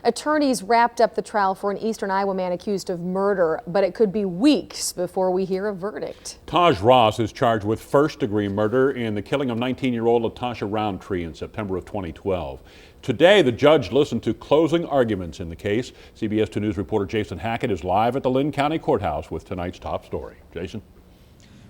Attorneys wrapped up the trial for an Eastern Iowa man accused of murder, but it could be weeks before we hear a verdict. Tajh Ross is charged with first-degree murder in the killing of 19-year-old Latasha Roundtree in September of 2012. Today, the judge listened to closing arguments in the case. CBS 2 News reporter Jason Hackett is live at the Linn County Courthouse with tonight's top story. Jason?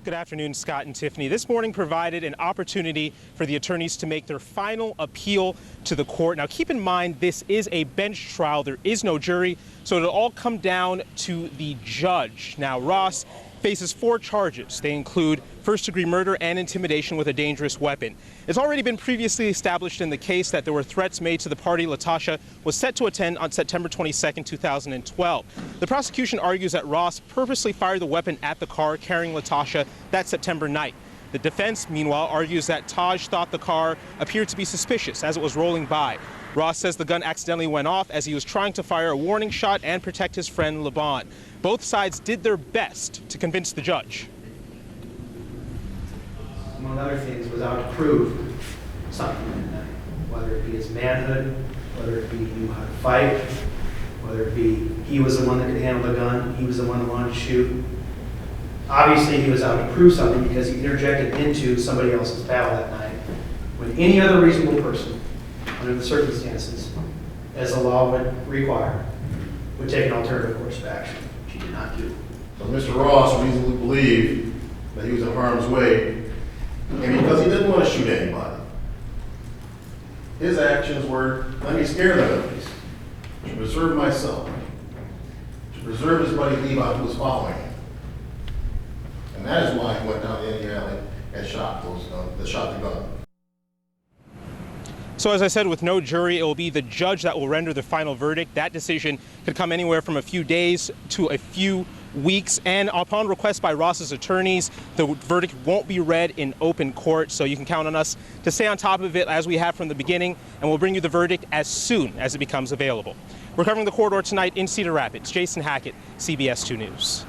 Good afternoon, Scott and Tiffany. This morning provided an opportunity for the attorneys to make their final appeal to the court. Now, keep in mind, this is a bench trial. There is no jury, so it'll all come down to the judge. Now, Ross faces 4 charges. They include first-degree murder and intimidation with a dangerous weapon. It's already been previously established in the case that there were threats made to the party Latasha was set to attend on September 22, 2012. The prosecution argues that Ross purposely fired the weapon at the car carrying Latasha that September night. The defense, meanwhile, argues that Tajh thought the car appeared to be suspicious as it was rolling by. Ross says the gun accidentally went off as he was trying to fire a warning shot and protect his friend Laban. Both sides did their best to convince the judge. Among other things, was out to prove something that night, whether it be his manhood, whether it be he knew how to fight, whether it be he was the one that could handle the gun, he was the one that wanted to shoot. Obviously, he was out to prove something because he interjected into somebody else's battle that night, when any other reasonable person, under the circumstances, as the law would require, would take an alternative course of action, which he did not do. So Mr. Ross reasonably believed that he was in harm's way, and because he didn't want to shoot anybody, his actions were, let me scare them at least, to preserve myself, to preserve his buddy Levi who was following him. And that is why he went down the end alley and shot the gun. So as I said, with no jury, it will be the judge that will render the final verdict. That decision could come anywhere from a few days to a few weeks. And upon request by Ross's attorneys, the verdict won't be read in open court. So you can count on us to stay on top of it as we have from the beginning, and we'll bring you the verdict as soon as it becomes available. We're covering the corridor tonight in Cedar Rapids. Jason Hackett, CBS 2 News.